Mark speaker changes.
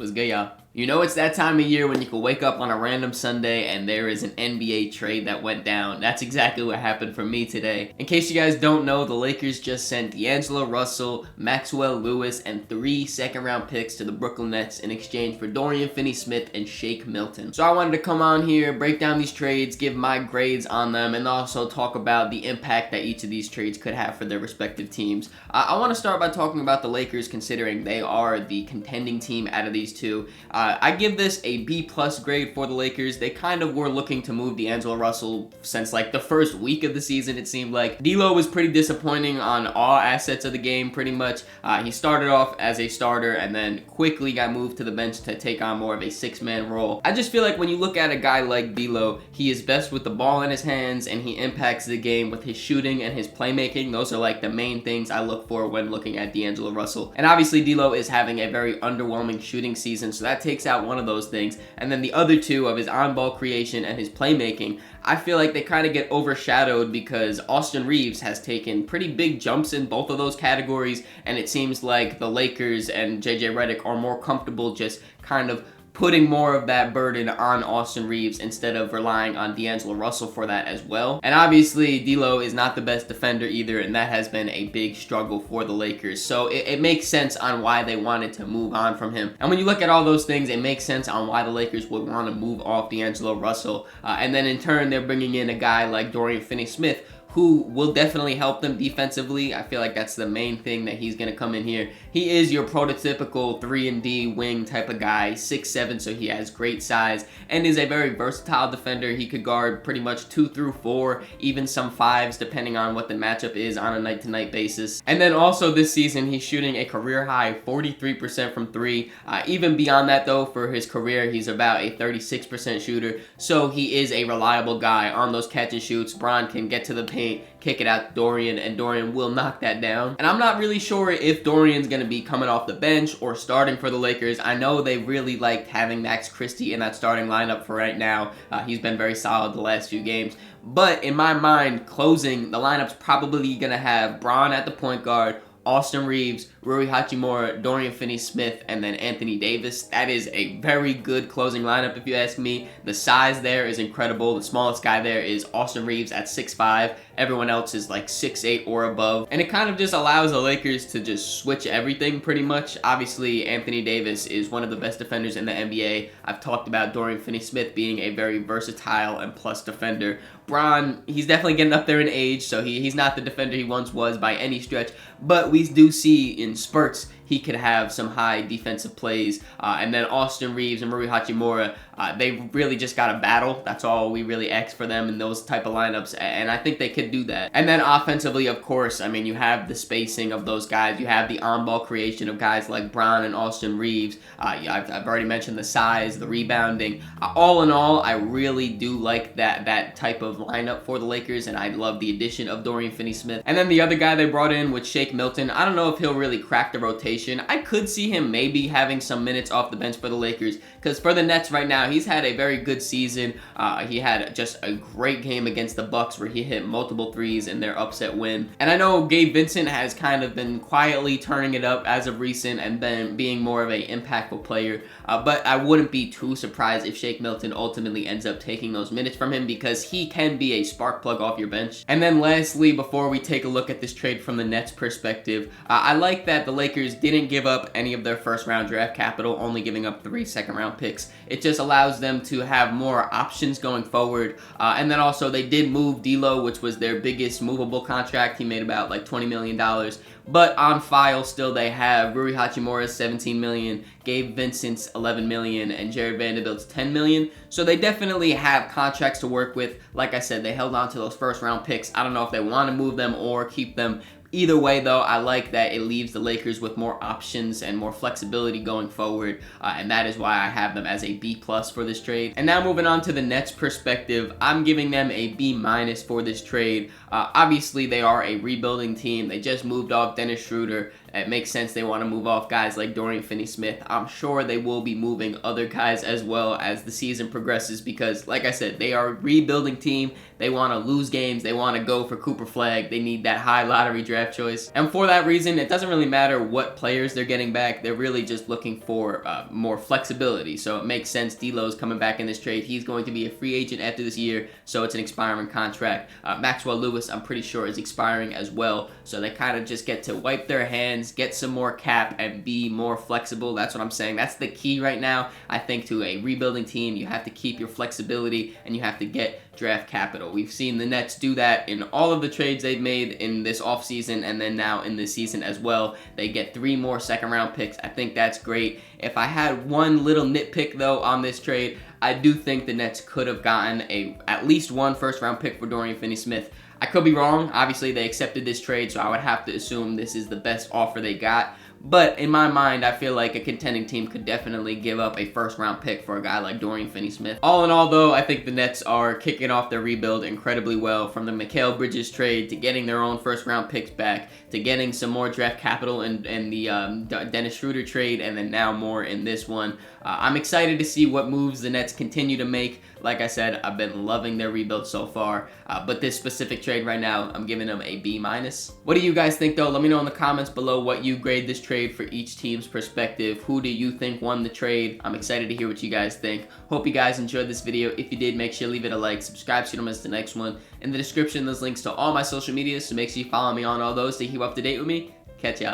Speaker 1: What's good, y'all? You know it's that time of year when you can wake up on a random Sunday and there is an NBA trade that went down. That's exactly what happened for me today. In case you guys don't know, the Lakers just sent D'Angelo Russell, Maxwell Lewis, and 3 second-round picks to the Brooklyn Nets in exchange for Dorian Finney-Smith and Shake Milton. So I wanted to come on here, break down these trades, give my grades on them, and also talk about the impact that each of these trades could have for their respective teams. I want to start by talking about the Lakers, considering they are the contending team out of these two. I give this a B+ grade for the Lakers. They kind of were looking to move D'Angelo Russell since like the first week of the season, it seemed like. D'Lo was pretty disappointing on all assets of the game, pretty much. He started off as a starter and then quickly got moved to the bench to take on more of a 6-man role. I just feel like when you look at a guy like D'Lo, he is best with the ball in his hands and he impacts the game with his shooting and his playmaking. Those are like the main things I look for when looking at D'Angelo Russell. And obviously D'Lo is having a very underwhelming shooting season, so that takes out one of those things. And then the other two of his on-ball creation and his playmaking, I feel like they kind of get overshadowed because Austin Reeves has taken pretty big jumps in both of those categories, and it seems like the Lakers and JJ Redick are more comfortable just kind of putting more of that burden on Austin Reeves instead of relying on D'Angelo Russell for that as well. And obviously, D'Lo is not the best defender either, and that has been a big struggle for the Lakers. So it makes sense on why they wanted to move on from him. And when you look at all those things, it makes sense on why the Lakers would want to move off D'Angelo Russell. And then in turn, they're bringing in a guy like Dorian Finney-Smith, who will definitely help them defensively. I feel like that's the main thing that he's going to come in here. He is your prototypical 3-and-D wing type of guy, 6'7", so he has great size, and is a very versatile defender. He could guard pretty much 2 through 4, even some 5s, depending on what the matchup is on a night-to-night basis. And then also this season, he's shooting a career-high 43% from 3. Even beyond that, though, for his career, he's about a 36% shooter, so he is a reliable guy on those catch-and-shoots. Bron can get to the paint, kick it out to Dorian, and Dorian will knock that down. And I'm not really sure if Dorian's going to be coming off the bench or starting for the Lakers. I know they really liked having Max Christie in that starting lineup for right now. He's been very solid the last few games. But in my mind, closing, the lineup's probably going to have Bron at the point guard, Austin Reeves, Rui Hachimura, Dorian Finney-Smith, and then Anthony Davis. That is a very good closing lineup if you ask me. The size there is incredible. The smallest guy there is Austin Reeves at 6'5". Everyone else is like 6'8" or above. And it kind of just allows the Lakers to just switch everything pretty much. Obviously, Anthony Davis is one of the best defenders in the NBA. I've talked about Dorian Finney-Smith being a very versatile and plus defender. Bron, he's definitely getting up there in age, so he's not the defender he once was by any stretch. But we do see in spurts he could have some high defensive plays. And then Austin Reeves and Rui Hachimura, they really just got to battle. That's all we really ask for them in those type of lineups, and I think they could do that. And then offensively, of course, I mean, you have the spacing of those guys. You have the on-ball creation of guys like Bron and Austin Reeves. I've already mentioned the size, the rebounding. All in all, I really do like that type of lineup for the Lakers, and I love the addition of Dorian Finney-Smith. And then the other guy they brought in with Shake Milton, I don't know if he'll really crack the rotation. I could see him maybe having some minutes off the bench for the Lakers, because for the Nets right now, he's had a very good season. He had just a great game against the Bucks where he hit multiple threes in their upset win. And I know Gabe Vincent has kind of been quietly turning it up as of recent and been being more of an impactful player, but I wouldn't be too surprised if Shake Milton ultimately ends up taking those minutes from him, because he can be a spark plug off your bench. And then lastly, before we take a look at this trade from the Nets perspective, I like that the Lakers didn't give up any of their first-round draft capital, only giving up 3 second-round picks. It just allows them to have more options going forward. And then also they did move D'Lo, which was their biggest movable contract. He made about like $20 million. But on file still they have Rui Hachimura's $17 million, Gabe Vincent's $11 million, and Jared Vanderbilt's $10 million. So they definitely have contracts to work with. Like I said, they held on to those first-round picks. I don't know if they want to move them or keep them. Either way, though, I like that it leaves the Lakers with more options and more flexibility going forward, and that is why I have them as a B+ for this trade. And now moving on to the Nets perspective, I'm giving them a B- for this trade. Obviously, they are a rebuilding team. They just moved off Dennis Schroeder. It makes sense they want to move off guys like Dorian Finney-Smith. I'm sure they will be moving other guys as well as the season progresses because, like I said, they are a rebuilding team. They want to lose games. They want to go for Cooper Flag. They need that high lottery draft choice. And for that reason, it doesn't really matter what players they're getting back. They're really just looking for more flexibility. So it makes sense D'Lo's coming back in this trade. He's going to be a free agent after this year, so it's an expiring contract. Maxwell Lewis, I'm pretty sure, is expiring as well. So they kind of just get to wipe their hands, get some more cap, and be more flexible. That's what I'm saying. That's the key right now. I think to a rebuilding team, you have to keep your flexibility and you have to get draft capital. We've seen the Nets do that in all of the trades they've made in this offseason and then now in this season as well. They get 3 more second-round picks. I think that's great. If I had one little nitpick, though, on this trade, I do think the Nets could have gotten at least 1 first-round pick for Dorian Finney-Smith. I could be wrong. Obviously, they accepted this trade, so I would have to assume this is the best offer they got. But in my mind, I feel like a contending team could definitely give up a first-round pick for a guy like Dorian Finney-Smith. All in all, though, I think the Nets are kicking off their rebuild incredibly well. From the Mikal Bridges trade to getting their own first-round picks back to getting some more draft capital in the Dennis Schroeder trade, and then now more in this one. I'm excited to see what moves the Nets continue to make. Like I said, I've been loving their rebuild so far, but this specific trade right now, I'm giving them a B-. What do you guys think, though? Let me know in the comments below what you grade this trade for each team's perspective. Who do you think won the trade? I'm excited to hear what you guys think. Hope you guys enjoyed this video. If you did, make sure to leave it a like, subscribe so you don't miss the next one. In the description, there's links to all my social medias, so make sure you follow me on all those to keep up to date with me. Catch ya.